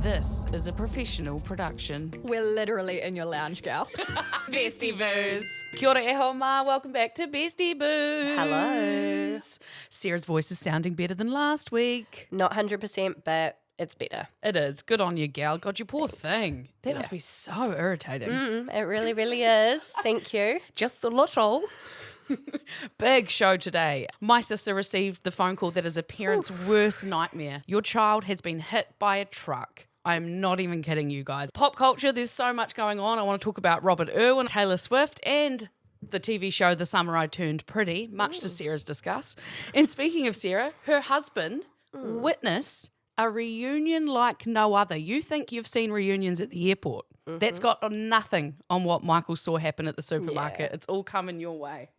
This is a professional production. We're literally in your lounge, gal. Bestie Boos. Kia ora e homa. Welcome back to Bestie Boos. Hello. Sarah's voice is sounding better than last week. Not 100%, but it's better. It is. Good on you, gal. God, you poor thing. That must be so irritating. It really, really is. Thank you. Just a little. Big show today. My sister received the phone call that is a parent's worst nightmare. Your child has been hit by a truck. I'm not even kidding you guys. Pop culture, there's so much going on. I want to talk about Robert Irwin, Taylor Swift, and the TV show The Summer I Turned Pretty, much to Sarah's disgust. And speaking of Sarah, her husband witnessed a reunion like no other. You think you've seen reunions at the airport. That's got nothing on what Michael saw happen at the supermarket. It's all coming your way.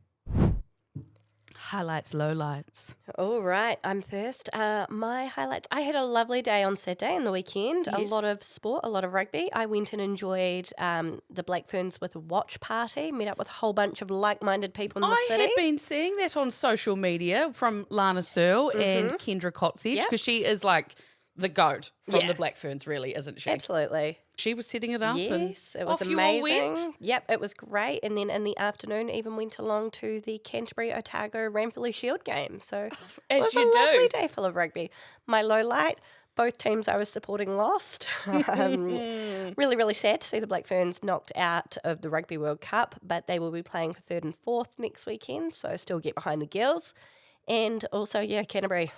Highlights, lowlights. All right, I'm first. My highlights. I had a lovely day on Saturday and the weekend. Yes. A lot of sport, a lot of rugby. I went and enjoyed the Black Ferns with a watch party. Met up with a whole bunch of like-minded people in the city. I had been seeing that on social media from Lana Searle and Kendra Cotsedge because she is like the goat from the Black Ferns, really, isn't she? Absolutely. She was setting it up. Yes, and it was off you all amazing. went. Yep, it was great. And then in the afternoon, even went along to the Canterbury Otago Ranfurly Shield game. So it was you a do. lovely day full of rugby. My low light, both teams I was supporting lost. Really, really sad to see the Black Ferns knocked out of the Rugby World Cup, but they will be playing for third and fourth next weekend, so still get behind the girls. And also, Canterbury.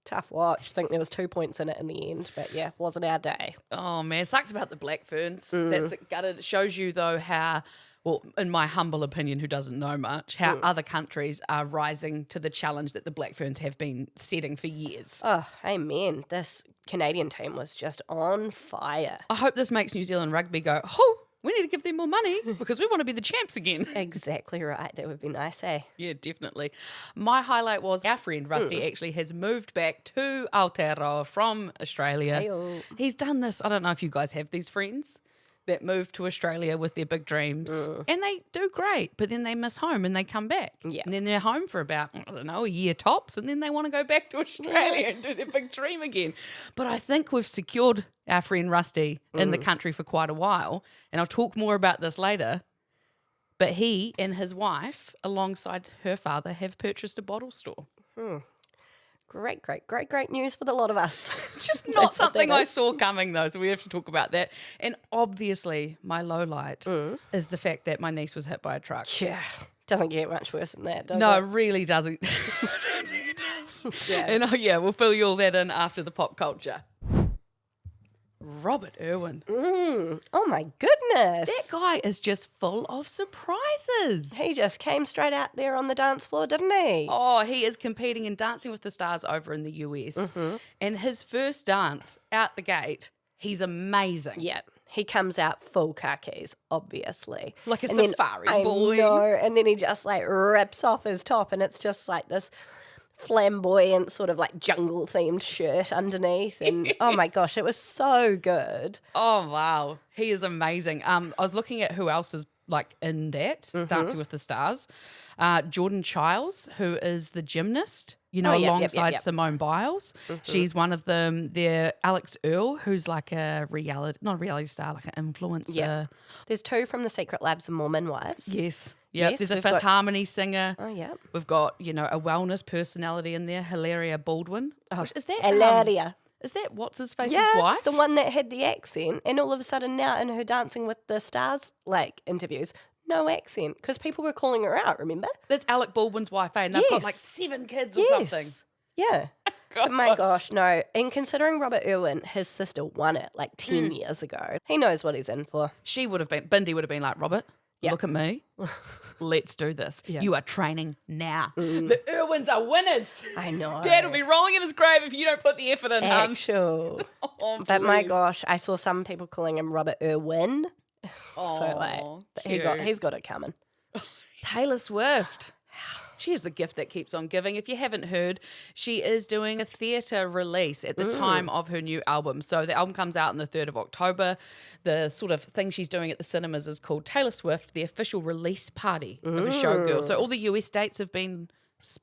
Tough watch. I think there was 2 points in it in the end, but wasn't our day. Oh man, it sucks about the Black Ferns. That's gutted. It shows you though how, well, in my humble opinion, who doesn't know much, how other countries are rising to the challenge that the Black Ferns have been setting for years. Oh, amen. This Canadian team was just on fire. I hope this makes New Zealand rugby go, oh, we need to give them more money because we want to be the champs again. Exactly right. That would be nice, eh? Yeah, definitely. My highlight was our friend Rusty actually has moved back to Aotearoa from Australia. Hey-o. He's done this. I don't know if you guys have these friends that move to Australia with their big dreams and they do great, but then they miss home and they come back. Yeah. And then they're home for about, I don't know, a year tops, and then they want to go back to Australia and do their big dream again. But I think we've secured our friend Rusty in the country for quite a while, and I'll talk more about this later. But he and his wife, alongside her father, have purchased a bottle store. Great news for the lot of us. Just not something I saw coming, though, so we have to talk about that. And obviously, my low light is the fact that my niece was hit by a truck. Yeah. Doesn't get much worse than that, does No, it? it really doesn't. I don't think it does. Yeah. And we'll fill you all that in after the pop culture. Robert Irwin. Oh, my goodness. That guy is just full of surprises. He just came straight out there on the dance floor, didn't he? Oh, he is competing in Dancing with the Stars over in the US. And his first dance out the gate, he's amazing. Yeah. He comes out full khakis, obviously. Like a And then- safari I boy. know, and then he just rips off his top and it's just like this flamboyant sort of jungle themed shirt underneath. And oh my gosh, it was so good. Oh, wow. He is amazing. I was looking at who else is in that, Dancing with the Stars. Jordan Childs, who is the gymnast, alongside Simone Biles. She's one of them. There, Alex Earle, who's like not a reality star, like an influencer. Yeah. There's 2 from the Secret Labs and Mormon Wives. Yes. Yep. Yes, There's a we've Fifth got- Harmony singer. Oh, yeah. We've got, a wellness personality in there, Hilaria Baldwin. Is that Hilaria. Is that what's his face's Yeah, wife? the one that had the accent, and all of a sudden now in her Dancing with the Stars interviews, no accent because people were calling her out. Remember? That's Alec Baldwin's wife, and they've got Yes. 7 kids or something. Yeah. But my gosh, no. And considering Robert Irwin, his sister won it 10 years ago, he knows what he's in for. She would have been, Bindi would have been like, Robert, look at me. Let's do this. Yeah. You are training now. The Irwins are winners. I know. Dad will be rolling in his grave if you don't put the effort in. Actual. Oh, But my please. gosh, I saw some people calling him Robert Irwin. Oh, He's got it coming. Taylor Swift. She is the gift that keeps on giving. If you haven't heard, she is doing a theatre release at the time of her new album. So the album comes out on the 3rd of October. The sort of thing she's doing at the cinemas is called Taylor Swift, the official release party of a Showgirl. So all the US dates have been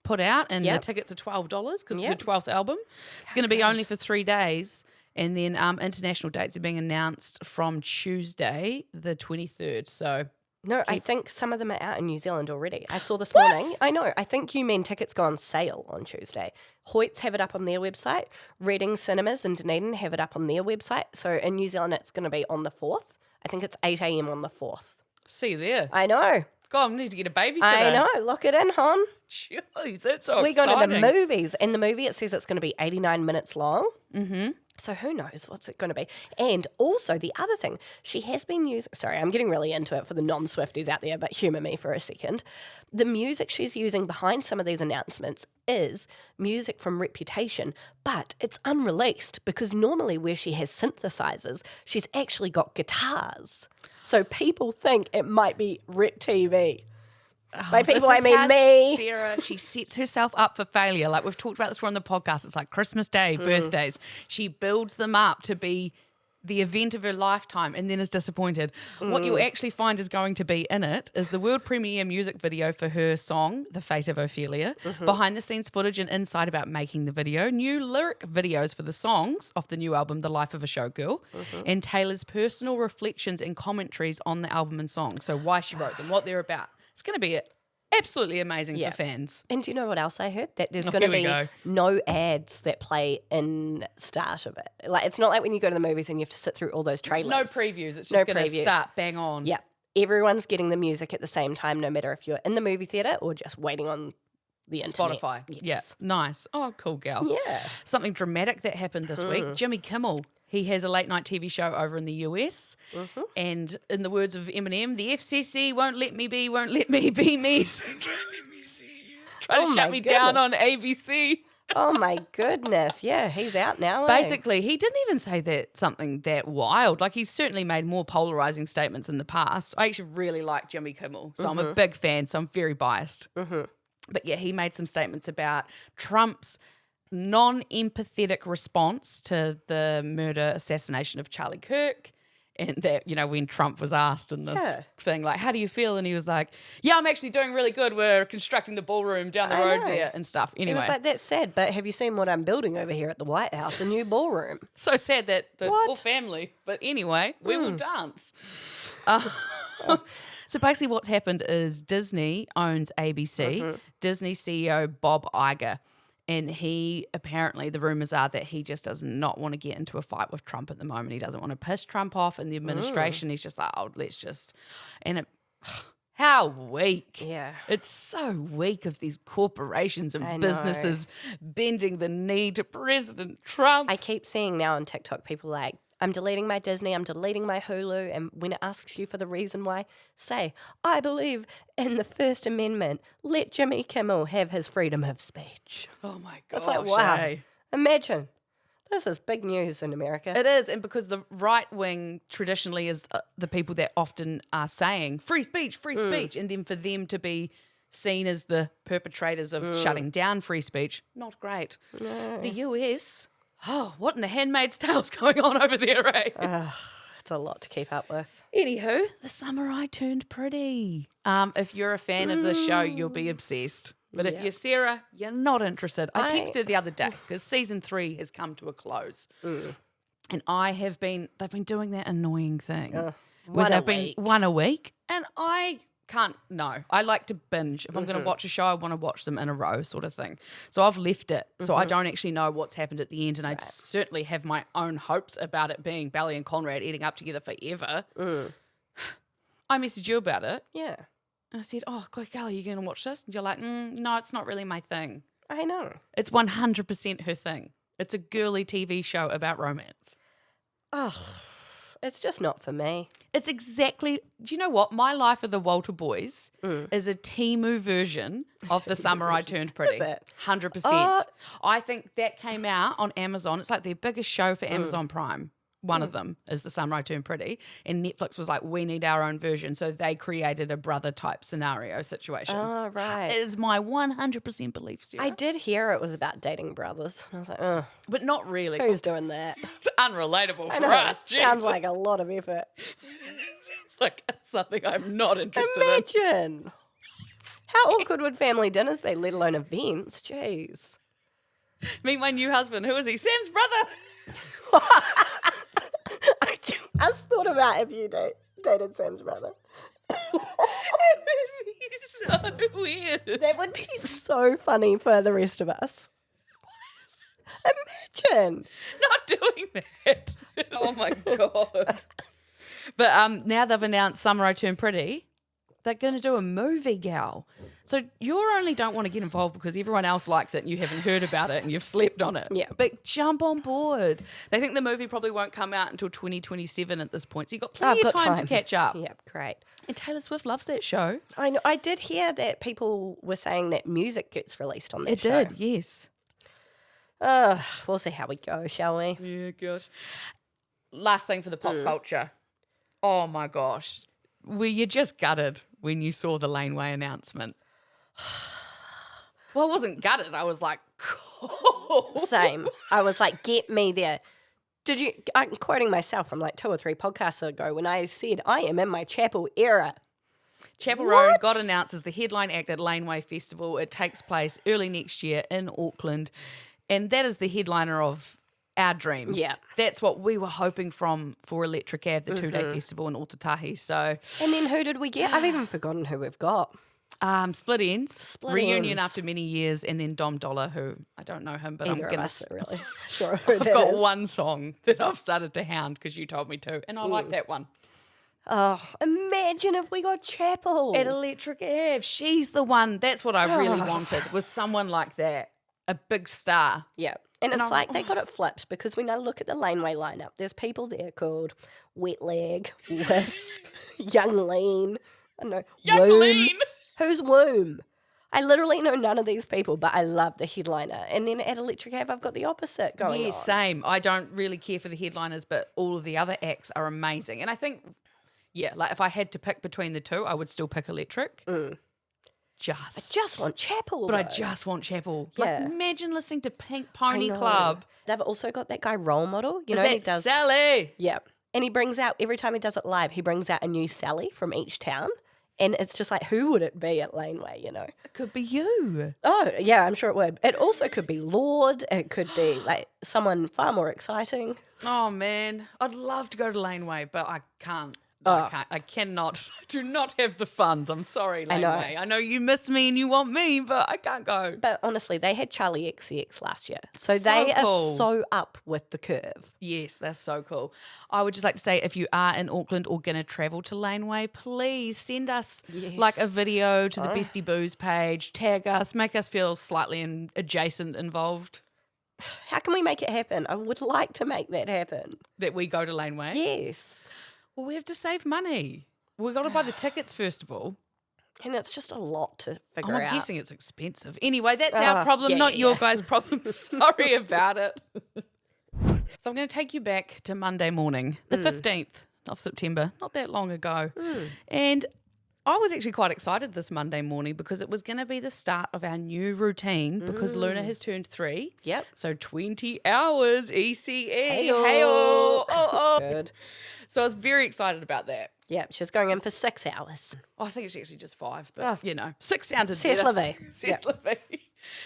put out and the tickets are $12 because it's her 12th album. It's going to be only for 3 days. And then international dates are being announced from Tuesday, the 23rd. So No, I think some of them are out in New Zealand already. I saw this morning. I know. I think you mean tickets go on sale on Tuesday. Hoyts have it up on their website. Reading Cinemas in Dunedin have it up on their website. So in New Zealand, it's going to be on the 4th. I think it's 8 a.m. on the 4th. see you there. I know. God, I need to get a babysitter. I know. Lock it in, hon. Jeez, that's so We're exciting. going to the movies. In the movie, it says it's going to be 89 minutes long. Mm-hmm. So who knows what's it going to be. And also the other thing, she has been using, sorry, I'm getting really into it for the non-Swifties out there, but humour me for a second. The music she's using behind some of these announcements is music from Reputation, but it's unreleased because normally where she has synthesizers, she's actually got guitars. So people think it might be Rep TV. By people, I mean me. Sarah, she sets herself up for failure. Like we've talked about this on the podcast. It's like Christmas Day, birthdays. She builds them up to be the event of her lifetime and then is disappointed. What you'll actually find is going to be in it is the world premiere music video for her song, The Fate of Ophelia, behind the scenes footage and insight about making the video, new lyric videos for the songs off the new album, The Life of a Showgirl, and Taylor's personal reflections and commentaries on the album and songs. So why she wrote them, what they're about. It's going to be absolutely amazing for fans. And do you know what else I heard? That there's Oh, going to here we be go. no ads that play in start of it. Like it's not like when you go to the movies and you have to sit through all those trailers. No previews. It's No just going to previews. start bang on. Yeah. Everyone's getting the music at the same time, no matter if you're in the movie theatre or just waiting on the internet. Spotify. Yes. Yeah. Nice. Oh, cool, gal. Yeah. Something dramatic that happened this week. Jimmy Kimmel. He has a late night TV show over in the US. And in the words of Eminem, the FCC won't let me be me. So try to let me see you. Try to shut me down on ABC. Oh my goodness. Yeah, he's out now. Basically, he didn't even say that something that wild. Like he's certainly made more polarizing statements in the past. I actually really like Jimmy Kimmel. So I'm a big fan. So I'm very biased. But yeah, he made some statements about Trump's non-empathetic response to the murder assassination of Charlie Kirk. And that, you know, when Trump was asked in this thing, like, how do you feel? And he was like, yeah, I'm actually doing really good. We're constructing the ballroom down the road there and stuff. Anyway. It was like, that's sad, but have you seen what I'm building over here at the White House? A new ballroom. So sad that the What? whole family. But anyway, we will dance. So basically what's happened is Disney owns ABC. Disney CEO Bob Iger. And he apparently, the rumors are that he just does not want to get into a fight with Trump at the moment. He doesn't want to piss Trump off in the administration. He's just like, oh, let's just. And it, how weak. Yeah. It's so weak of these corporations I and know. businesses bending the knee to President Trump. I keep seeing now on TikTok people like, I'm deleting my Disney, I'm deleting my Hulu, and when it asks you for the reason why, say, I believe in the First Amendment. Let Jimmy Kimmel have his freedom of speech. Oh my gosh. It's like, wow. eh? Imagine. This is big news in America. It is, and because the right wing traditionally is the people that often are saying free speech, and then for them to be seen as the perpetrators of shutting down free speech, not great. No. The US, oh, what in the Handmaid's Tale's going on over there, eh? It's a lot to keep up with. Anywho, the summer I turned pretty. If you're a fan of this show, you'll be obsessed. But if you're Sarah, you're not interested. I texted her the other day because season 3 has come to a close. And they've been doing that annoying thing. One a been week. one a week. And I can't, no. I like to binge. If I'm going to watch a show, I want to watch them in a row sort of thing. So I've left it. So I don't actually know what's happened at the end. And I certainly have my own hopes about it being Bally and Conrad eating up together forever. I messaged you about it. Yeah. And I said, oh, God, Gal, are you going to watch this? And you're like, no, it's not really my thing. I know. It's 100% her thing. It's a girly TV show about romance. Oh, it's just not for me. It's exactly, do you know what? My Life of the Walter Boys is a Temu version of The Summer I Turned Pretty. Is it? 100%. I think that came out on Amazon. It's like their biggest show for Amazon Prime. One of them is The Summer I Turned Pretty. And Netflix was like, we need our own version. So they created a brother type scenario situation. Oh, right. It is my 100% belief, Sarah. I did hear it was about dating brothers. I was like, oh, But not really. who's doing that? It's unrelatable I for know. us. Sounds Jesus. like a lot of effort. Sounds like something I'm not interested in. Imagine. How awkward would family dinners be, let alone events? Jeez. Meet my new husband. Who is he? Sam's brother. I just thought about if you dated Sam's brother. It would be so weird. That would be so funny for the rest of us. Imagine. Not doing that. Oh my God. But now they've announced Summer I Turn Pretty. They're going to do a movie, gal. So you only don't want to get involved because everyone else likes it and you haven't heard about it and you've slept on it. Yeah. But jump on board. They think the movie probably won't come out until 2027 at this point. So you've got plenty of time to catch up. Yeah, great. And Taylor Swift loves that show. I know. I did hear that people were saying that music gets released on that It show. did, yes. We'll see how we go, shall we? Yeah, gosh. Last thing for the pop culture. Oh my gosh. Were you just gutted when you saw the Laneway announcement? Well, I wasn't gutted. I was like, cool. Same. I was like, get me there. I'm quoting myself from like 2 or 3 podcasts ago when I said, I am in my Chappell era. Chappell Roan got announced as the headline act at Laneway Festival. It takes place early next year in Auckland. And that is the headliner of our dreams. Yeah. That's what we were hoping for Electric Ave, the 2-day festival in Otatahi. So, And then who did we get? I've even forgotten who we've got. Split Ends, Split reunion Ends. after many years, and then Dom Dollar, who I don't know him, but Either I'm of going us to. are really sure who I've that got is. one song that I've started to hound because you told me to, and I like that one. Oh, imagine if we got Chappell. At Electric Ave, she's the one. That's what I really wanted, was someone like that, a big star. Yeah. And it's I'm- like they got it flipped because when I look at the Laneway lineup, there's people there called Wet Leg, Wisp, Young Lean, I don't know, Young Womb. Lean. Who's Womb? I literally know none of these people, but I love the headliner. And then at Electric Ave, I've got the opposite going Yeah, on. same. I don't really care for the headliners, but all of the other acts are amazing. And I think, yeah, like if I had to pick between the two, I would still pick Electric. Just want Chappell. But I though. just want Chappell. Yeah. Like, imagine listening to Pink I Pony know. Club. They've also got that guy Role Model. You Is know, that he does. Sally? Yeah. And he brings out, every time he does it live, he brings out a new Sally from each town. And it's just like, who would it be at Laneway, you know? It could be you. Oh, yeah, I'm sure it would. It also could be Lord. It could be like someone far more exciting. Oh, man. I'd love to go to Laneway, but I can't. Oh. I can't. I cannot. I do not have the funds. I'm sorry, I know. Laneway. I know you miss me and you want me, but I can't go. But honestly, they had Charlie XCX last year. So So they cool. are so up with the curve. Yes, that's so cool. I would just like to say, if you are in Auckland or going to travel to Laneway, please send us like a video to the Bestie Boos page, tag us, make us feel slightly adjacent involved How can we make it happen? I would like to make that happen. that we go to Laneway. Yes. Well, we have to save money. We've got to buy the tickets first of all. And it's just a lot to figure I'm out. guessing it's expensive. Anyway, that's our problem, yeah, not yeah, your yeah. guys' problem. Sorry about it. So I'm going to take you back to Monday morning, the 15th of September, not that long ago. And I was actually quite excited this Monday morning because it was going to be the start of our new routine because Luna has turned 3. Yep. So 20 hours ECE. Hey-o. Hey-o. Oh. Good. So I was very excited about that. Yeah, she's going in for 6 hours. I think it's actually just 5, but 6 sounded C'est better. la vie. C'est la vie.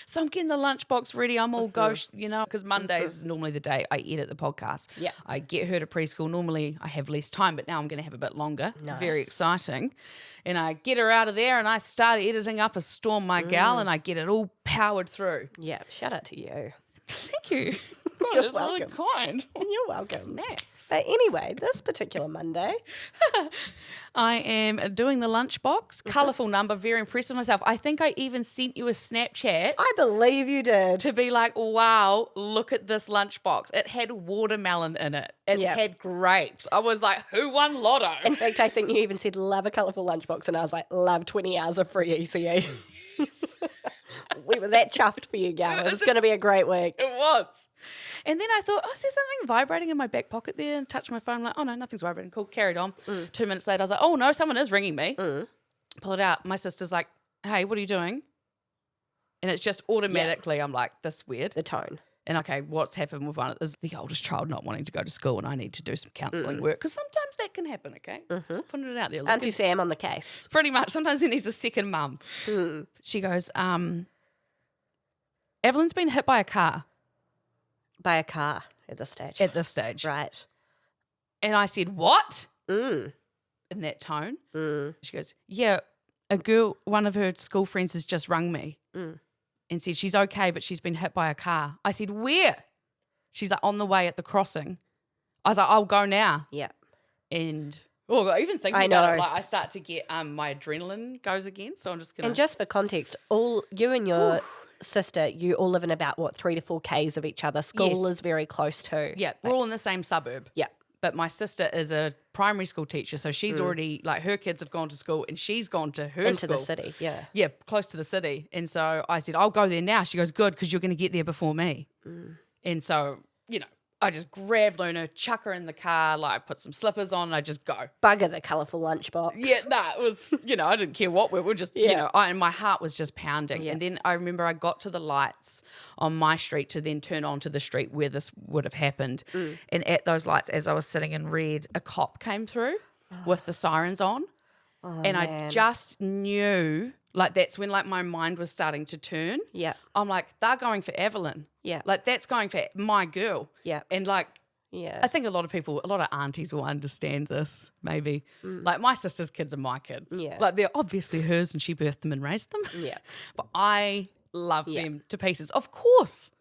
So I'm getting the lunchbox ready. I'm all gauche, because Mondays is normally the day I edit the podcast. Yeah. I get her to preschool. Normally I have less time, but now I'm going to have a bit longer. Nice. Very exciting. And I get her out of there and I start editing up a Storm My Gal and I get it all powered through. Yeah, shout out to you. Thank you. God, You're that's really welcome. kind. You're welcome. Snaps. But anyway, this particular Monday, I am doing the lunchbox. Colourful number. Very impressed with myself. I think I even sent you a Snapchat. I believe you did. To be like, wow, look at this lunchbox. It had watermelon in it. It Yep. had grapes. I was like, who won Lotto? In fact, I think you even said love a colourful lunchbox, and I was like, love 20 hours of free ECE. We were that chuffed for you, gal. It was going to be a great week. It was. And then I thought, oh, is there something vibrating in my back pocket there? And touched my phone. I'm like, oh, no, nothing's vibrating. Cool, carried on. 2 minutes later, I was like, oh, no, someone is ringing me. Pull it out. My sister's like, hey, what are you doing? And it's just automatically, I'm like, this is weird. The tone. And okay, what's happened with one is the oldest child not wanting to go to school and I need to do some counselling work because sometimes that can happen, okay? Just putting it out there. Look, Auntie Sam on the case. pretty much. Sometimes there needs a second mum. She goes, Avalyn's been hit by a car. By a car at this stage. at this stage. Right. And I said, what? Mm. In that tone. Mm. She goes, yeah, a girl, one of her school friends has just rung me and said she's okay, but she's been hit by a car. I said, where? She's like, on the way at the crossing. I was like, I'll go now. Yeah. And even thinking about it, like I start to get my adrenaline goes again. So I'm just gonna. And just for context, all you and your sister, you all live in about 3 to 4 Ks of each other. School is very close too. Yeah, we're all in the same suburb. Yeah. But my sister is a primary school teacher, so she's already like her kids have gone to school and she's gone to her Into school. the city, yeah. Yeah, close to the city. And so I said, I'll go there now. She goes, good, because you're going to get there before me. And so, I just grabbed Luna, chuck her in the car, like put some slippers on, and I just go. Bugger the colourful lunchbox. Yeah, it was, I didn't care what we were just, and my heart was just pounding. Yeah. And then I remember I got to the lights on my street to then turn onto the street where this would have happened. And at those lights, as I was sitting in red, a cop came through with the sirens on. And I just knew, like, that's when, like, my mind was starting to turn. Yeah. I'm like, they're going for Avalyn. Yeah. Like, that's going for my girl. Yeah. And, like, Yeah. I think a lot of aunties will understand this, maybe. Like, my sister's kids are my kids. Yeah. Like, they're obviously hers and she birthed them and raised them. Yeah. But I love them to pieces. Of course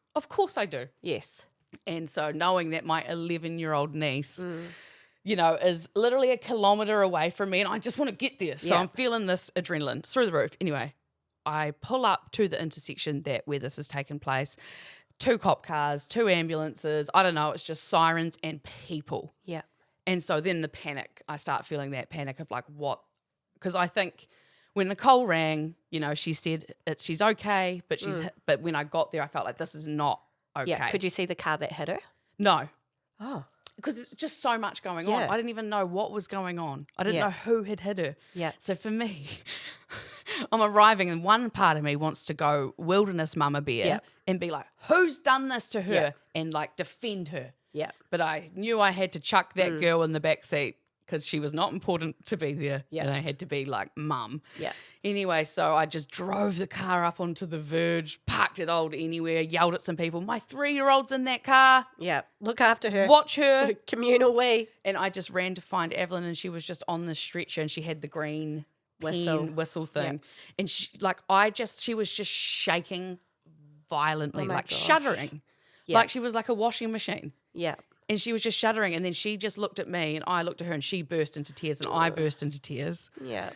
I do. Yes. And so knowing that my 11-year-old niece, is literally a kilometre away from me and I just want to get there. So I'm feeling this adrenaline through the roof. Anyway, I pull up to the intersection where this has taken place. 2 cop cars, 2 ambulances. I don't know. It's just sirens and people. Yeah. And so then the panic, I start feeling that panic of like what? Because I think when Nicole rang, she said she's okay, but but when I got there, I felt like this is not okay. Yeah. Could you see the car that hit her? No. Oh. Because it's just so much going on. Yeah. I didn't even know what was going on. I didn't know who had hit her. Yeah. So for me, I'm arriving and one part of me wants to go wilderness mama bear and be like, who's done this to her? And like defend her. Yeah. But I knew I had to chuck that girl in the back seat because she was not important to be there. Yeah. And I had to be like mum. Yeah. Anyway, so I just drove the car up onto the verge, parked it old anywhere, yelled at some people. My 3-year-old's in that car. Yeah. Look after her. Watch her. Communal wee. And I just ran to find Avalyn and she was just on the stretcher and she had the green whistle thing. And she was just shaking violently, like shuddering. Yeah. Like she was like a washing machine. Yeah. And she was just shuddering. And then she just looked at me and I looked at her and she burst into tears and I burst into tears. Yeah.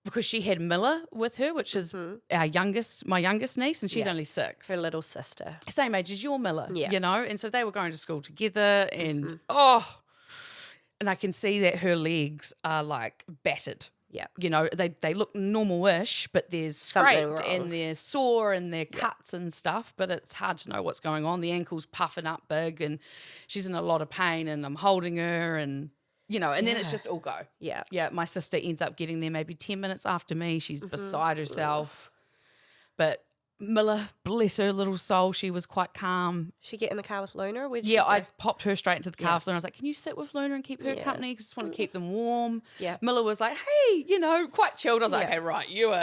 Because she had Miller with her, which is my youngest niece, and she's only 6. Her little sister. Same age as your Miller, Yeah. And so they were going to school together and and I can see that her legs are like battered. Yeah. They look normal-ish, but there's Something scraped wrong. and they're sore and they're cuts and stuff, but it's hard to know what's going on. The ankle's puffing up big and she's in a lot of pain and I'm holding her and, and then it's just all go. Yeah. Yeah, my sister ends up getting there maybe 10 minutes after me. She's beside herself. But Miller, bless her little soul, she was quite calm. She get in the car with Luna? Or Yeah, I popped her straight into the car with Luna. I was like, can you sit with Luna and keep her company? Because I just want to keep them warm. Yeah. Miller was like, hey, quite chilled. I was like, okay, right, you're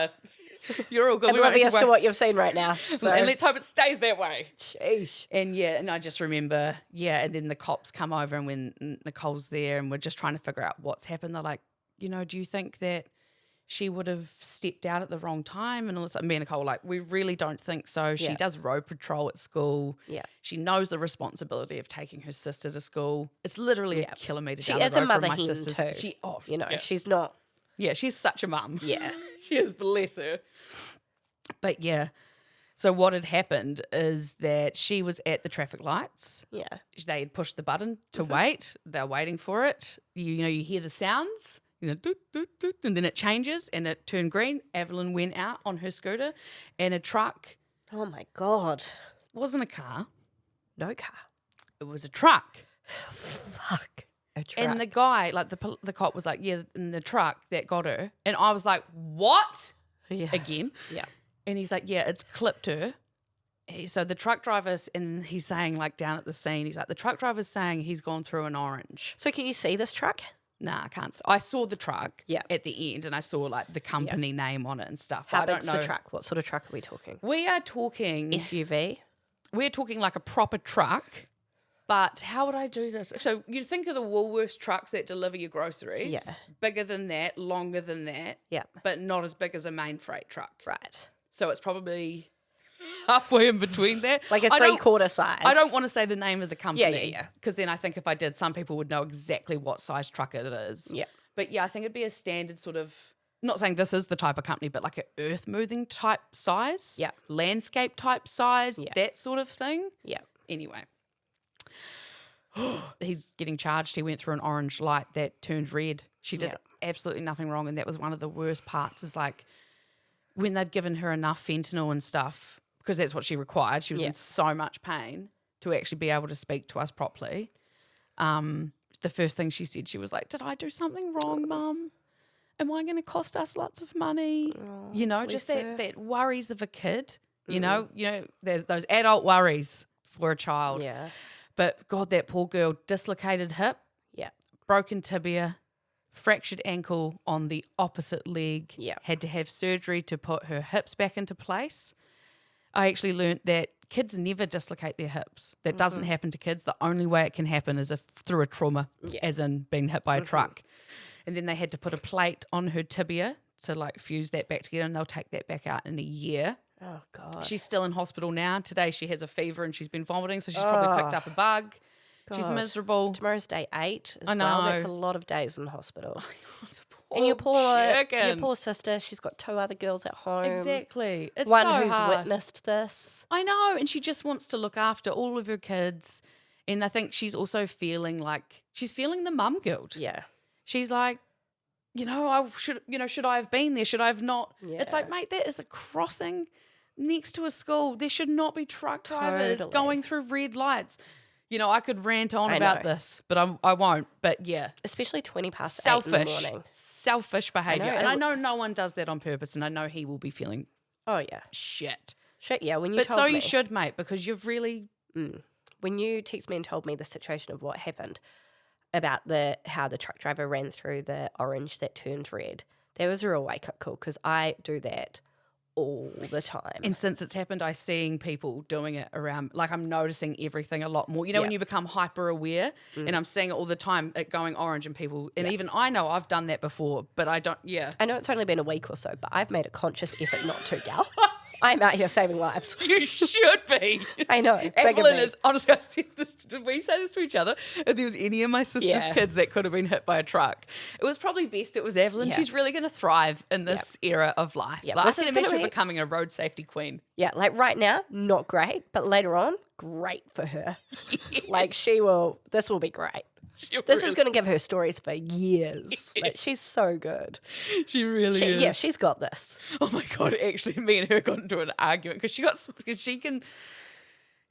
all good. Oblivious to what you've seen right now. So. And let's hope it stays that way. Sheesh. And I just remember, and then the cops come over and when Nicole's there and we're just trying to figure out what's happened, they're like, do you think that she would have stepped out at the wrong time? And all this, me and Nicole were like, we really don't think so. She does road patrol at school. Yeah. She knows the responsibility of taking her sister to school. It's literally a kilometre She down the is road a mother from my hen sister's. too. Yeah. She's not. Yeah, she's such a mum. Yeah. She is, bless her. But so what had happened is that she was at the traffic lights. Yeah. They had pushed the button to wait. They're waiting for it. You hear the sounds. Doot, doot, doot, and then it changes and it turned green. Avalyn went out on her scooter and a truck. Oh my God. Wasn't a car. No car. It was a truck. Fuck. A truck. And the guy, like the cop was like, yeah, in the truck that got her. And I was like, what? Yeah. Again. Yeah. And he's like, yeah, it's clipped her. So the truck driver's, and he's saying like down at the scene, he's like, the truck driver's saying he's gone through an orange. So can you see this truck? Nah, I can't. I saw the truck Yeah. at the end and I saw like the company name on it and stuff. How I don't big's know. the truck? What sort of truck are we talking? We are talking SUV? we're talking like a proper truck. But how would I do this? So you think of the Woolworths trucks that deliver your groceries. Yeah. Bigger than that, longer than that. Yeah. But not as big as a main freight truck. Right. So it's probably halfway in between there. Like a 3/4 size. I don't want to say the name of the company. Yeah. Because then I think if I did, some people would know exactly what size truck it is. Yeah. But yeah, I think it'd be a standard sort of, not saying this is the type of company, but like an earth moving type size. Yeah. Landscape type size. Yeah. That sort of thing. Yeah. Anyway. He's getting charged. He went through an orange light that turned red. She did absolutely nothing wrong. And that was one of the worst parts is like when they'd given her enough fentanyl and stuff, because that's what she required. She was in so much pain to actually be able to speak to us properly. The first thing she said, she was like, did I do something wrong, Mum? Am I going to cost us lots of money? Just that worries of a kid. You know, there's those adult worries for a child. Yeah. But God, that poor girl, dislocated hip, broken tibia, fractured ankle on the opposite leg, had to have surgery to put her hips back into place. I actually learnt that kids never dislocate their hips. That doesn't happen to kids. The only way it can happen is through a trauma, as in being hit by a truck. And then they had to put a plate on her tibia to like fuse that back together, and they'll take that back out in a year. Oh, God. She's still in hospital now. Today she has a fever and she's been vomiting, so she's probably picked up a bug. God. She's miserable. Tomorrow's day 8 as I know. well. That's a lot of days in hospital. Poor And your chicken. poor sister, she's got 2 other girls at home. Exactly. It's One so who's hard. witnessed this. I know, and she just wants to look after all of her kids. And I think she's also feeling the mum guilt. Yeah. She's like, should I have been there? Should I have not? Yeah. It's like, mate, that is a crossing next to a school. There should not be truck drivers Totally. going through red lights. I could rant on I about know. this, but I won't. But yeah, Especially 20 past 8 in the selfish morning. behaviour. I And know. I know no one does that on purpose, and I know he will be feeling Oh, yeah. shit. Shit, yeah. When you But told so me, you should, mate, because you've really... when you text me and told me the situation of what happened about how the truck driver ran through the orange that turned red, that was a real wake-up call because I do that all the time. And since it's happened, I'm seeing people doing it around, like I'm noticing everything a lot more. When you become hyper aware, and I'm seeing it all the time, it going orange and people, and even I know I've done that before, but I don't, I know it's only been a week or so, but I've made a conscious effort not to, gal. I'm out here saving lives. You should be. I know. big of Avalyn me. is, honestly, I said this, did we say this to each other? If there was any of my sister's kids that could have been hit by a truck, it was probably best it was Avalyn. Yeah. She's really going to thrive in this era of life. Yeah, Like, this I is can gonna imagine her be- becoming a road safety queen. Yeah, like right now, not great, but later on, great for her. Like this will be great. This is going to give her stories for years. Like, she's so good. She really is. Yeah, she's got this. Oh my God, actually, me and her got into an argument because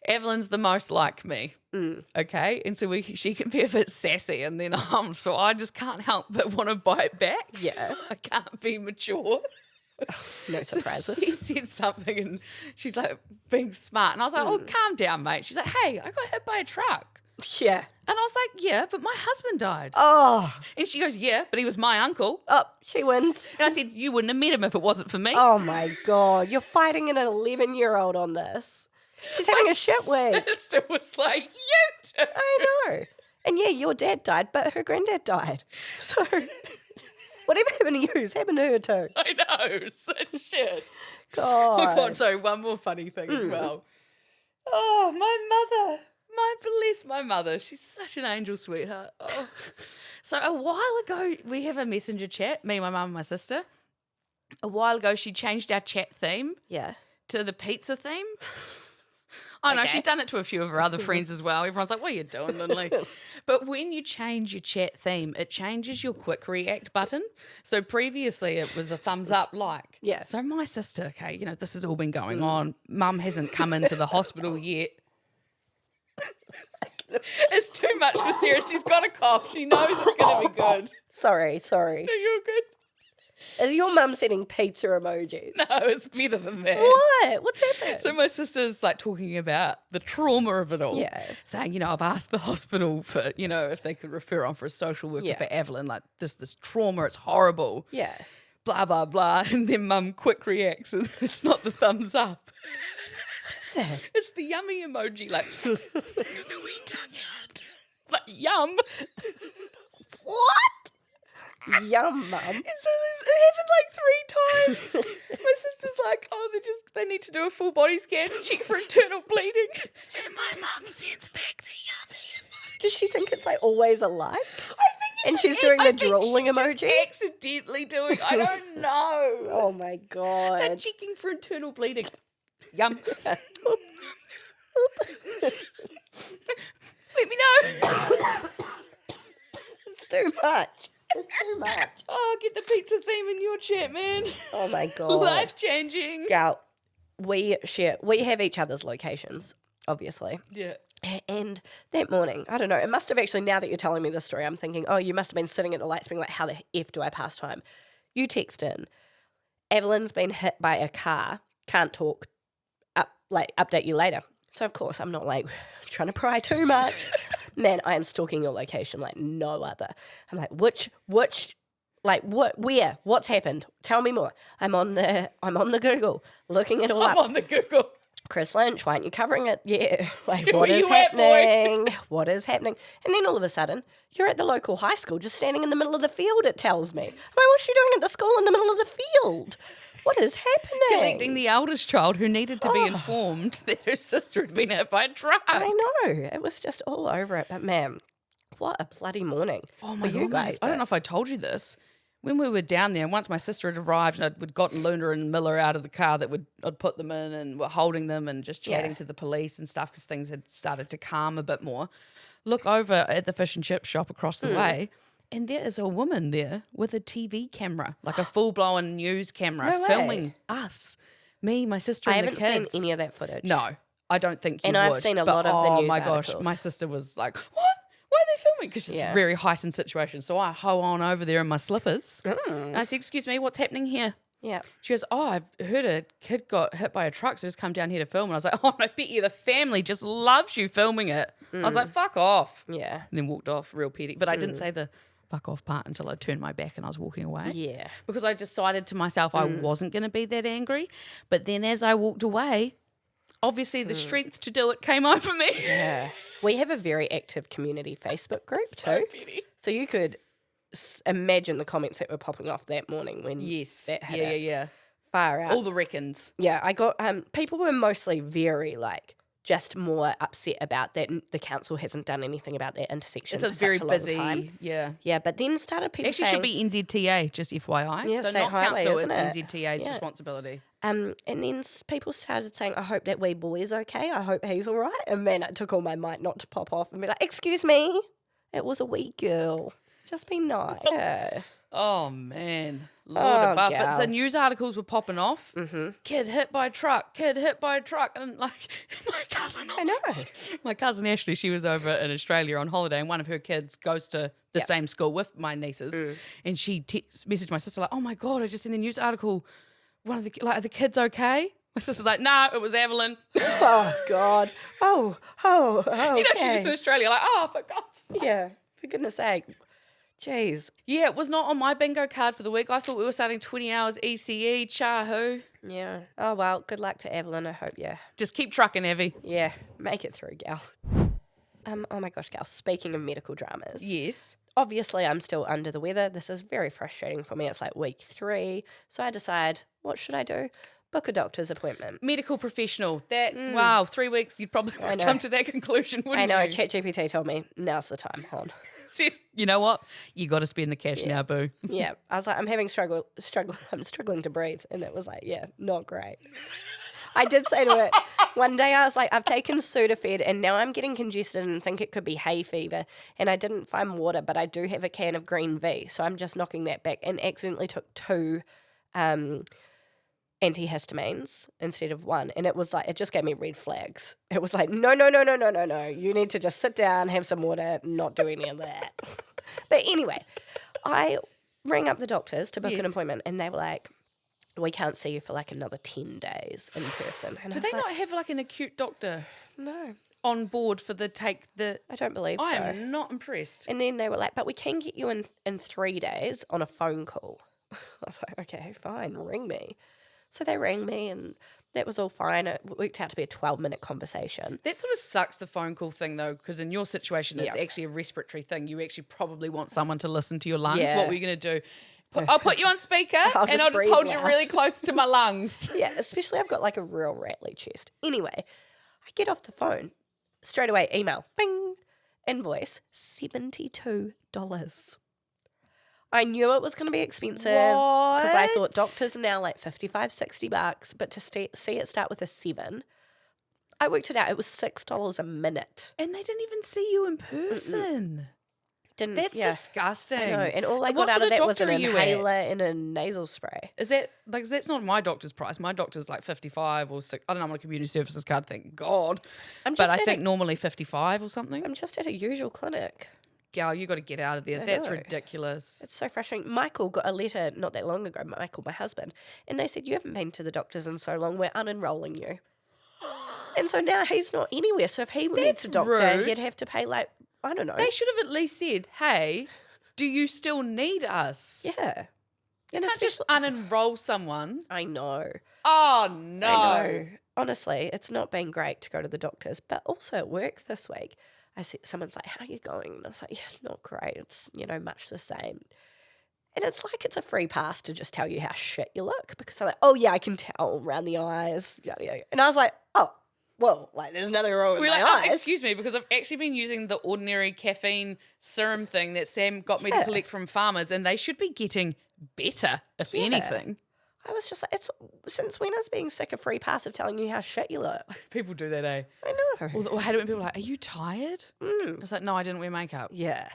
Avalyn's the most like me, okay? And so she can be a bit sassy, and then so I just can't help but want to bite back. Yeah. I can't be mature. No surprises. She said something and she's like being smart. And I was like, oh, calm down, mate. She's like, hey, I got hit by a truck. Yeah. And I was like, yeah, but my husband died. Oh, And she goes, yeah, but he was my uncle. she wins. And I said, you wouldn't have met him if it wasn't for me. Oh my God, you're fighting an 11-year-old on this. She's having a shit My week. sister was like, you too. I know. And yeah, your dad died, but her granddad died. So whatever happened to you has happened to her too. I know, such shit. God. Oh God, sorry, one more funny thing as well. Oh, my mother. Bless my mother. She's such an angel, sweetheart. Oh. So a while ago, we have a messenger chat, me, my mum and my sister. A while ago, she changed our chat theme Yeah. to the pizza theme. I know, Okay. she's done it to a few of her other friends as well. Everyone's like, what are you doing, Lindley? But when you change your chat theme, it changes your quick react button. So previously it was a thumbs up like. Yeah. So my sister, okay, this has all been going on. Mum hasn't come into the hospital yet. It's too much for Sarah. She's got a cough. She knows it's going to be good. Sorry. No, you're good. Is your mum sending pizza emojis? No, it's better than that. What? What's happened? So my sister's like talking about the trauma of it all. Yeah. Saying, I've asked the hospital for, if they could refer on for a social worker Yeah. for Avalyn, like this trauma, it's horrible. Yeah. Blah, blah, blah. And then mum quick reacts and it's not the thumbs up. is it? It's the yummy emoji, like the wee tongue out. Like, yum. What? Yum, Mum. And so it happened like 3 times. My sister's like, oh, they need to do a full body scan to check for internal bleeding. And my mum sends back the yummy emoji. Does she think it's like always a like? I think it's And she's doing the drooling she's emoji? just accidentally doing, I don't know. Oh my God. They're checking for internal bleeding. Yum. Let me know. It's too much. It's too much. Oh, get the pizza theme in your chat, man. Oh my God. Life changing. Gal, we have each other's locations, obviously. Yeah. And that morning, I don't know, it must have actually, now that you're telling me this story, I'm thinking, oh, you must have been sitting at the lights being like, how the F do I pass time? You text in, Avalyn's been hit by a car, can't talk, update you later. So, of course, I'm not like trying to pry too much. Man, I am stalking your location like no other. I'm like, which, like what, where, what's happened? Tell me more. I'm on the Google, looking it all up. I'm on the Google. Chris Lynch, why aren't you covering it? Yeah. Like, Where what is you at, happening? What is happening? And then all of a sudden, you're at the local high school just standing in the middle of the field, it tells me. I'm like, what's she doing at the school in the middle of the field? What is happening? Collecting the eldest child who needed to be informed that her sister had been hit by a truck. I know. It was just all over it. But, man, what a bloody morning. Oh, my for you God. guys. I don't know if I told you this. When we were down there, once my sister had arrived and we'd gotten Luna and Miller out of the car I'd put them in and were holding them and just chatting to the police and stuff because things had started to calm a bit more. Look over at the fish and chip shop across the way and there is a woman there with a TV camera, like a full-blown news camera, No filming way. us, me, my sister I and the haven't kids. seen any of that footage. No, I don't think you And would. I've seen a lot of the oh news my gosh, articles. my sister was like, what? Why are they filming? Because it's a very heightened situation. So I hoe on over there in my slippers. And I said, excuse me, what's happening here? Yeah. She goes, oh, I've heard a kid got hit by a truck, so just come down here to film. And I was like, oh, I bet you the family just loves you filming it. I was like, fuck off. Yeah. And then walked off real petty. But I didn't say the fuck off part until I turned my back and I was walking away. Yeah. Because I decided to myself I wasn't going to be that angry. But then as I walked away, obviously the strength to do it came over me. Yeah. We have a very active community Facebook group So too. petty. So you could imagine the comments that were popping off that morning when Yes. that had Yeah. far out. All the reckons. Yeah, I got people were mostly very like just more upset about that the council hasn't done anything about that intersection. It's a for very such a long busy. time. Yeah. Yeah, but then started people Actually, saying, should be NZTA, just FYI. Yeah, so state not highway, council, isn't it's it? NZTA's Yeah. responsibility. and then people started saying, I hope that wee boy is okay. I hope he's all right. And man, it took all my might not to pop off and be like, excuse me, it was a wee girl. Just be nice. Yeah. Oh, man. Lord Oh, above. But gal. the news articles were popping off. Mm-hmm. Kid hit by a truck. And like, my cousin. I know. My cousin Ashley, she was over in Australia on holiday and one of her kids goes to the same school with my nieces. And she messaged my sister like, oh, my God, I just seen the news article. One of the, like, are the kids okay? My sister's like, no, it was Avalyn. Oh, God. Oh, okay. You know, she's just in Australia like, oh, for God's sake. Yeah, for goodness sake. Jeez. Yeah, it was not on my bingo card for the week. I thought we were starting 20 hours ECE, Chahu. Yeah. Oh, well, good luck to Avalyn. I hope, Just keep trucking, Evie. yeah, make it through, gal. Oh my gosh, gal, speaking of medical dramas. Yes. Obviously, I'm still under the weather. This is very frustrating for me. It's like week 3. So I decide, what should I do? Book a doctor's appointment. Medical professional. That, wow, 3 weeks, you'd probably know. come to that conclusion, wouldn't I know, you? ChatGPT told me, now's the time, hon. Said, you know what? You got to spend the cash now, boo. Yeah, I was like, I'm struggling to breathe. And it was like, yeah, not great. I did say to it, one day I was like, I've taken Sudafed and now I'm getting congested and think it could be hay fever. And I didn't find water, but I do have a can of Green V. So I'm just knocking that back and accidentally took 2 antihistamines instead of 1. And it was like, it just gave me red flags. It was like, no. You need to just sit down, have some water, not do any of that. But anyway, I rang up the doctors to book an appointment and they were like, we can't see you for like another 10 days in person. And Do I they was like, not have like an acute doctor no, on board for the I don't believe so. I'm not impressed. And then they were like, but we can get you in 3 days on a phone call. I was like, okay, fine, ring me. So they rang me and that was all fine. It worked out to be a 12-minute conversation. That sort of sucks, the phone call thing, though, because in your situation, it's Yeah. actually a respiratory thing. You actually probably want someone to listen to your lungs. Yeah. What were you going to do? I'll put you on speaker I'll and just I'll just breathe hold you loud. really close to my lungs. Yeah, especially I've got like a real rattly chest. Anyway, I get off the phone, straight away email, bing, invoice, $72. I knew it was going to be expensive because I thought What? doctors are now like $55, $60, but to see it start with a 7, I worked it out. It was $6 a minute. And they didn't even see you in person. Didn't That's yeah. disgusting. I know, and all I What got out sort of that was doctor an are you inhaler at? and a nasal spray. Is that like that's not my doctor's price? My doctor's like 55 or 6. I don't know. I'm on a community services card. Thank God. I'm But just I at think normally 55 or something. I'm just at a usual clinic. Gal, you got to get out of there. I That's know. ridiculous. It's so frustrating. Michael got a letter not that long ago, Michael, my husband, and they said, you haven't been to the doctors in so long, we're unenrolling you. And so now he's not anywhere. So if he needs a doctor, rude. he'd have to pay like, I don't know. They should have at least said, "Hey, do you still need us?" Yeah. And You can't just unenroll someone. I know. Oh no! I know. Honestly, it's not been great to go to the doctors, but also at work this week, I see someone's like, "How are you going?" And I was like, "Yeah, not great. It's much the same." And it's like it's a free pass to just tell you how shit you look because I'm like, "Oh yeah, I can tell around the eyes." Yada, yada. And I was like, "Oh, well, like there's nothing wrong with We're my like, oh, eyes." excuse me, because I've actually been using the ordinary caffeine serum thing that Sam got me to Yeah. collect from farmers, and they should be getting better, if Yeah. anything. I was just like, it's since when is being sick a free pass of telling you how shit you look? People do that, eh? I know. Or I hate it when people are like, "Are you tired?" I was like, "No, I didn't wear makeup. Yeah.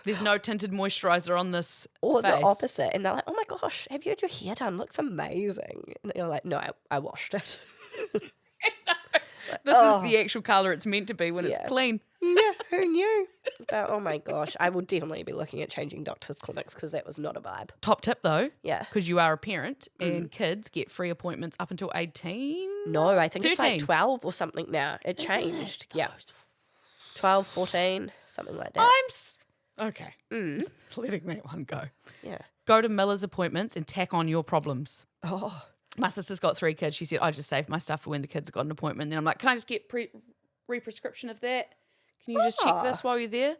There's no tinted moisturisor on this Or face." the opposite. And they're like, "Oh my gosh, have you had your hair done? Looks amazing." And you're like, "No, I washed it." This is the actual colour it's meant to be when it's Yeah. clean. Yeah, who knew? But oh my gosh, I will definitely be looking at changing doctors' clinics because that was not a vibe. Top tip though, Yeah. because you are a parent and kids get free appointments up until 18. No, I think it's 13. like 12 or something now. It changed. Yeah. 12, 14, something like that. Okay. Letting that one go. Yeah. Go to Miller's appointments and tack on your problems. Oh. My sister's got 3 kids. She said, I just saved my stuff for when the kids got an appointment. Then I'm like, can I just get re-prescription of that? Can you just check this while you're there?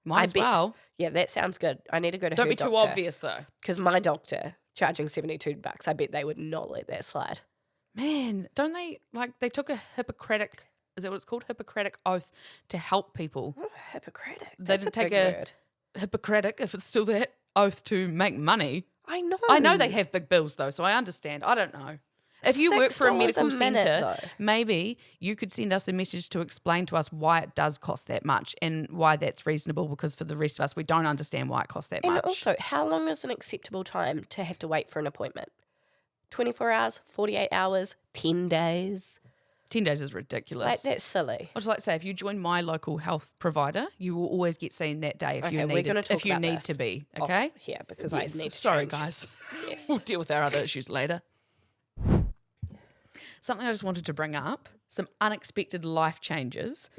Might as well. Yeah, that sounds good. I need to go to Don't her be too doctor. obvious though. Because my doctor charging $72, I bet they would not let that slide. Man, don't they, like, they took a Hippocratic, is that what it's called? Hippocratic oath to help people. Oh, Hippocratic. They That's didn't a take big a word. Hippocratic, if it's still that, oath to make money. I know. I know they have big bills though, so I understand. I don't know. If you work for a $6 medical minute, centre, though. maybe you could send us a message to explain to us why it does cost that much and why that's reasonable, because for the rest of us, we don't understand why it costs that And much. also, how long is an acceptable time to have to wait for an appointment? 24 hours, 48 hours, 10 days? 10 days is ridiculous. Like, that's silly. I'd just like to say, if you join my local health provider, you will always get seen that day if Okay, you we're need gonna it, talk if you about need this to be. off Okay. here because Yes, I need to sorry, change. guys. Yes. We'll deal with our other issues later. Something I just wanted to bring up, some unexpected life changes.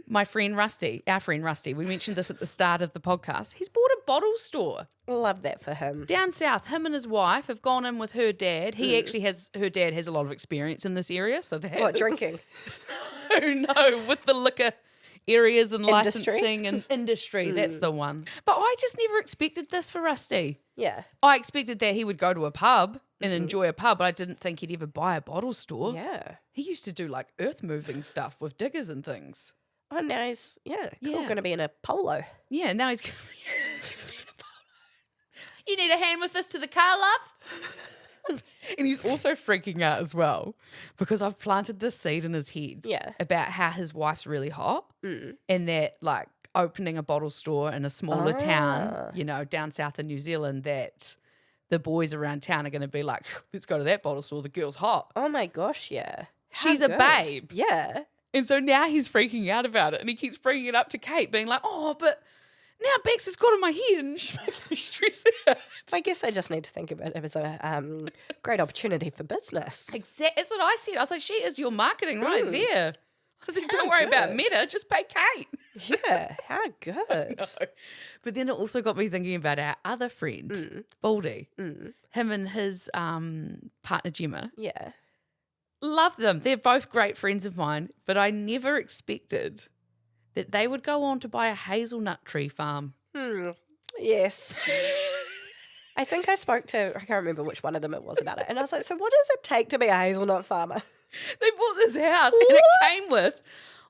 My friend Rusty, our friend Rusty, we mentioned this at the start of the podcast. He's bought a bottle store. Love that for him. Down south, him and his wife have gone in with her dad. He actually her dad has a lot of experience in this area. So that What, is- drinking? No, with the liquor areas and Industry? licensing and industry. That's the one. But I just never expected this for Rusty. Yeah. I expected that he would go to a pub and enjoy a pub, but I didn't think he'd ever buy a bottle store. Yeah. He used to do like earth moving stuff with diggers and things. Oh, now he's, cool, Yeah. going to be in a polo. Yeah, now he's going to be in a polo. You need a hand with this to the car, love? And he's also freaking out as well because I've planted this seed in his head about how his wife's really hot and that like opening a bottle store in a smaller town, down south in New Zealand, that the boys around town are going to be like, let's go to that bottle store. The girl's hot. Oh, my gosh, yeah. How She's a good. babe. Yeah. And so now he's freaking out about it and he keeps bringing it up to Kate being like, oh, but now Bex has got in my head and she's making me stress out. I guess I just need to think of it as a great opportunity for business. Exactly. That's what I said. I was like, she is your marketing right there. I said, don't worry about good. Meta, just pay Kate. Yeah, how good. No. But then it also got me thinking about our other friend, Baldy. Him and his partner, Gemma. Yeah. Love them. They're both great friends of mine, but I never expected that they would go on to buy a hazelnut tree farm. Yes. I think I spoke to, I can't remember which one of them it was about it. And I was like, so what does it take to be a hazelnut farmer? They bought this house and it came with,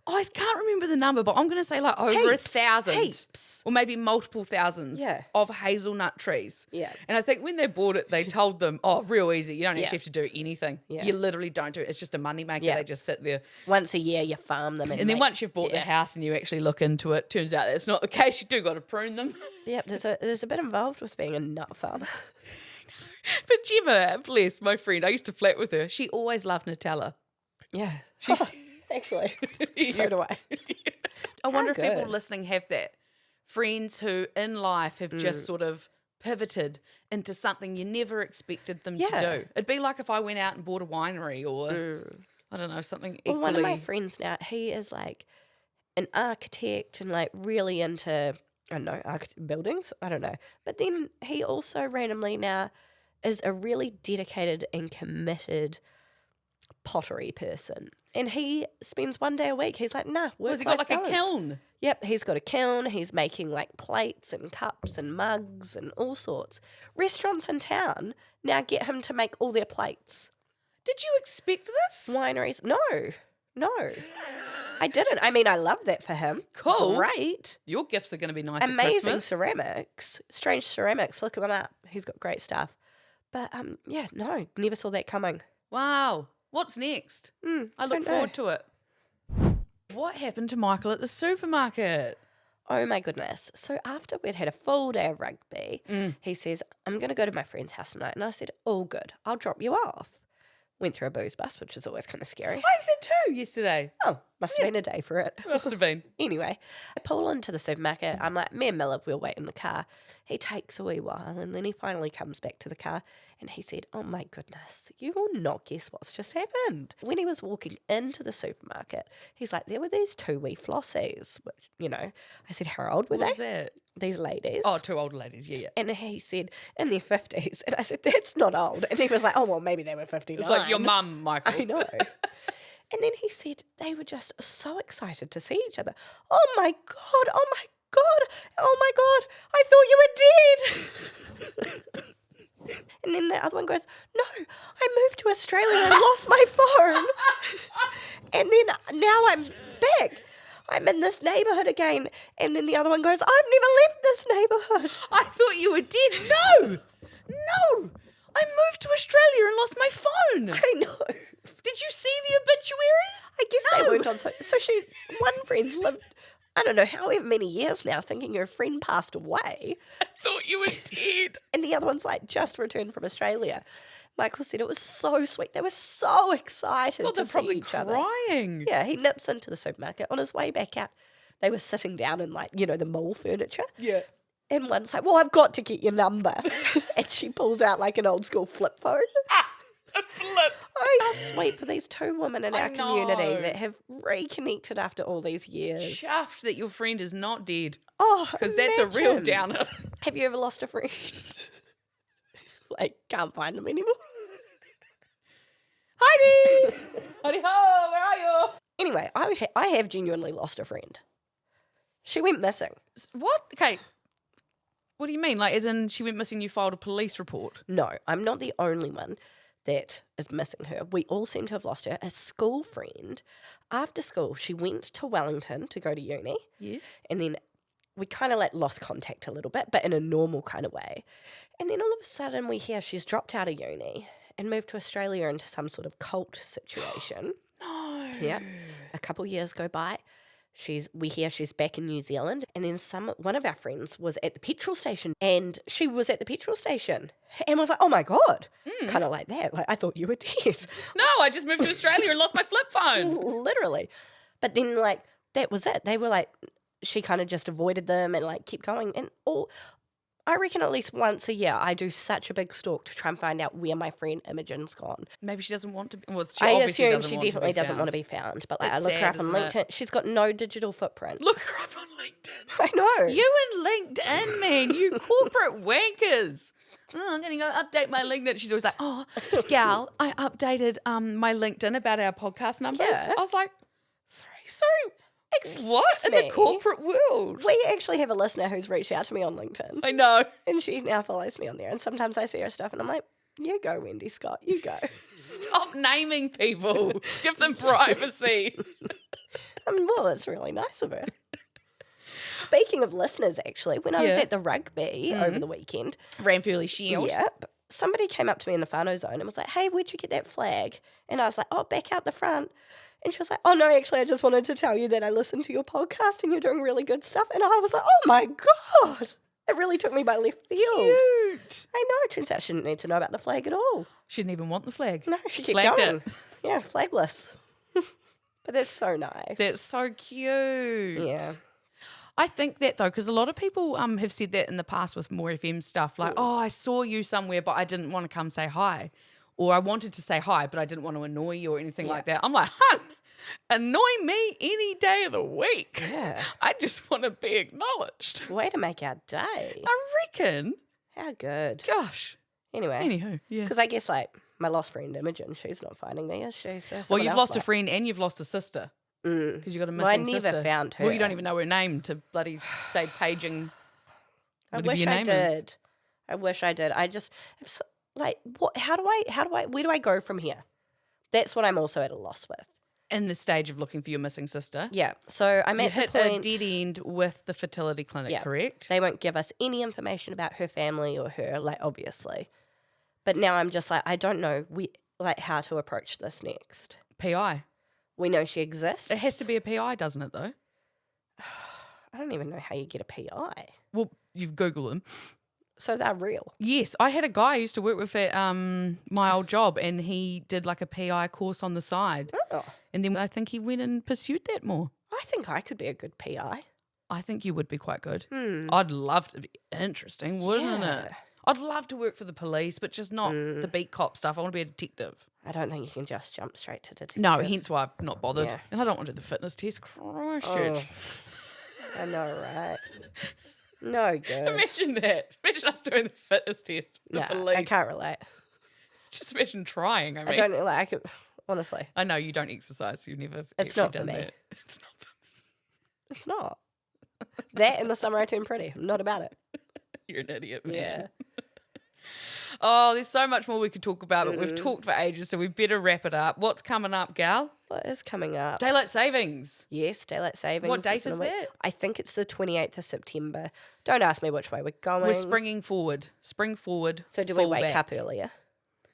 I can't remember the number, but I'm going to say like over Heaps. 1,000. Heaps. Or maybe multiple thousands of hazelnut trees. Yeah. And I think when they bought it, they told them, real easy. You don't actually have to do anything. Yeah. You literally don't do it. It's just a money maker. Yeah. They just sit there. Once a year you farm them. And then once you've bought the house and you actually look into it, turns out that's not the case. You do got to prune them. Yep, there's a bit involved with being a nut farmer. But Gemma, bless my friend, I used to flirt with her. She always loved Nutella. Yeah. She's Actually, so do I. I wonder if people good. listening have that. Friends who in life have just sort of pivoted into something you never expected them to do. It'd be like if I went out and bought a winery or, I don't know, something equally. Well, one of my friends now, he is like an architect and like really into, I don't know, buildings. I don't know. But then he also randomly now is a really dedicated and committed pottery person. And he spends one day a week. He's like, nah, Has he got like a kiln? Yep, he's got a kiln. He's making like plates and cups and mugs and all sorts. Restaurants in town now get him to make all their plates. Did you expect this? Wineries, no. I didn't. I mean, I love that for him. Cool. Great. Your gifts are going to be nice at Amazing Christmas. ceramics. Strange ceramics. Look him up. He's got great stuff. But yeah, no, never saw that coming. Wow. What's next? I look forward to it. What happened to Michael at the supermarket? Oh my goodness. So after we'd had a full day of rugby, he says, I'm going to go to my friend's house tonight. And I said, all good. I'll drop you off. Went through a booze bus, which is always kind of scary. I did too yesterday. Oh, must have been a day for it. Must have been. Anyway, I pull into the supermarket. I'm like, me and Miller, we'll wait in the car. He takes a wee while and then he finally comes back to the car and he said, oh my goodness, you will not guess what's just happened. When he was walking into the supermarket, he's like, there were these two wee flossies, which, you know, I said, how old were What they? was that? These ladies. Oh, two old ladies, yeah. And he said, in their 50s. And I said, that's not old. And he was like, oh, well, maybe they were 59. It's like your mum, Michael. I know. And then he said they were just so excited to see each other. Oh my God, oh my God, oh my God, I thought you were dead. And then the other one goes, no, I moved to Australia and lost my phone. And then now I'm back. I'm in this neighbourhood again. And then the other one goes, I've never left this neighbourhood. I thought you were dead. No. I moved to Australia and lost my phone. I know. Did you see the obituary? I guess they weren't on. So one friend's lived, I don't know, however many years now, thinking her friend passed away. I thought you were dead. And the other one's like, just returned from Australia. Michael said it was so sweet. They were so excited God, to they're see probably each other. crying. Yeah, he nips into the supermarket. On his way back out, they were sitting down in like, you know, the mall furniture. Yeah. And one's like, well, I've got to get your number. And she pulls out like an old school flip phone. A flip. Oh, how sweet for these two women in I our community know. that have reconnected after all these years. Chuffed that your friend is not dead. Oh, Because that's a real imagine. downer. Have you ever lost a friend? Like, can't find them anymore. Heidi! Heidi ho, where are you? Anyway, I have genuinely lost a friend. She went missing. What? Okay. What do you mean? Like, as in she went missing, you filed a police report? No, I'm not the only one that is missing her. We all seem to have lost her. A school friend, after school, she went to Wellington to go to uni. Yes. And then we kind of like lost contact a little bit, but in a normal kind of way. And then all of a sudden we hear she's dropped out of uni and moved to Australia into some sort of cult situation. No. Yeah. A couple years go by. We hear she's back in New Zealand, and then one of our friends was at the petrol station, and she was at the petrol station and was like, oh my God, kind of like that. Like, I thought you were dead. No, I just moved to Australia and lost my flip phone. Literally. But then like, that was it. They were like, she kind of just avoided them and like kept going. And I reckon at least once a year I do such a big stalk to try and find out where my friend Imogen's gone. Maybe she doesn't want to be. Well, I assume she definitely doesn't want to be found. But like, It's I look her sad, up on isn't it? LinkedIn. She's got no digital footprint. Look her up on LinkedIn. I know. You and LinkedIn, man. You corporate wankers. Oh, I'm going to go update my LinkedIn. She's always like, oh, gal, I updated my LinkedIn about our podcast numbers. Yeah. I was like, sorry. What? In me. the corporate world? We actually have a listener who's reached out to me on LinkedIn. I know. And she now follows me on there. And sometimes I see her stuff and I'm like, you go, Wendy Scott, you go. Stop naming people. Give them privacy. Well, it's really nice of her. Speaking of listeners, actually, when I was at the rugby over the weekend. Ranfurly Shield. Yep. Somebody came up to me in the whānau zone and was like, hey, where'd you get that flag? And I was like, oh, back out the front. And she was like, oh, no, actually, I just wanted to tell you that I listened to your podcast and you're doing really good stuff. And I was like, oh, my God. It really took me by left field. Cute. I know. It turns out she didn't need to know about the flag at all. She didn't even want the flag. No, she kept Flagged going. it. Yeah, flagless. But that's so nice. That's so cute. Yeah. I think that though, because a lot of people have said that in the past with More FM stuff, like, oh, I saw you somewhere, but I didn't want to come say hi. Or I wanted to say hi, but I didn't want to annoy you or anything like that. I'm like, hun, annoy me any day of the week. Yeah. I just want to be acknowledged. Way to make our day. I reckon. How good. Gosh. Anyway. Anywho, yeah. Because I guess, like, my lost friend Imogen, she's not finding me, is she? So Well, someone you've else lost a might. friend and you've lost a sister. Because you got a Well, I missing never sister. found her. Well, you don't even know her name to bloody say paging. I Whatever wish your I name did. is. I wish I did. I just, like, what? Where do I go from here? That's what I'm also at a loss with. In the stage of looking for your missing sister. Yeah. So I'm You at hit the point. a dead end with the fertility clinic, correct? They won't give us any information about her family or her, like, obviously. But now I'm just like, I don't know, how to approach this next. PI. We know she exists. It has to be a PI, doesn't it, though? I don't even know how you get a PI. Well, you Google them. So they're real. Yes, I had a guy I used to work with at my old job, and he did like a PI course on the side. Oh. And then I think he went and pursued that more. I think I could be a good PI. I think you would be quite good. I'd love to be interesting, wouldn't it? I'd love to work for the police, but just not the beat cop stuff. I want to be a detective. I don't think you can just jump straight to detective. No, hence why I've not bothered. Yeah. And I don't want to do the fitness test. Christ, Oh. I know, right? No good. Imagine that. Imagine us doing the fitness test. The No, police. I can't relate. Just imagine trying. I mean, I don't like. I could, honestly, I know you don't exercise. You've never. It's actually not for done me. That. It's not for it's not. That in the summer I turn pretty. I'm not about it. You're an idiot, man. Yeah. Oh, there's so much more we could talk about, but we've talked for ages, so we better wrap it up. What's coming up, gal? What is coming up? Daylight savings. Yes, daylight savings. What date in a is week. that? I think it's the 28th of September. Don't ask me which way we're going. We're springing forward. Spring forward. So do we fall wake back. up earlier?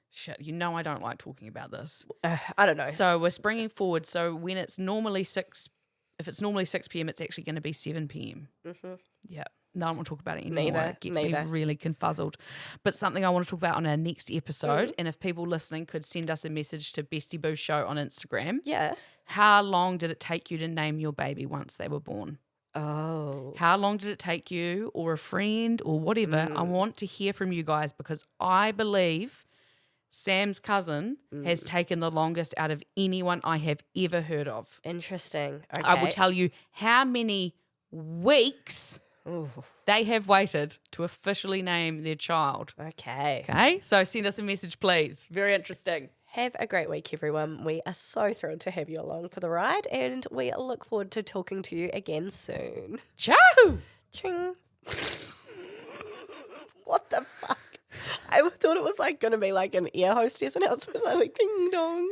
Shit, you know I don't like talking about this. I don't know. So we're springing forward. So when it's normally 6, if it's normally 6 p.m, it's actually going to be 7 p.m. Mm-hmm. Yeah. No, I don't want to talk about it anymore. Neither, It gets me really confuzzled. But something I want to talk about on our next episode, and if people listening could send us a message to Bestie Boos Show on Instagram. Yeah. How long did it take you to name your baby once they were born? Oh. How long did it take you or a friend or whatever? I want to hear from you guys because I believe Sam's cousin has taken the longest out of anyone I have ever heard of. Interesting. Okay. I will tell you how many weeks they have waited to officially name their child. Okay. Okay, so send us a message, please. Very interesting. Have a great week, everyone. We are so thrilled to have you along for the ride, and we look forward to talking to you again soon. Ciao! Ching. What the fuck? I thought it was like going to be like an air hostess announcement, like ding dong.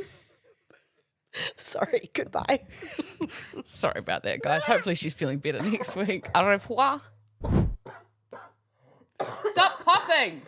Sorry, goodbye. Sorry about that, guys. Hopefully she's feeling better next week. Au revoir. Stop coughing!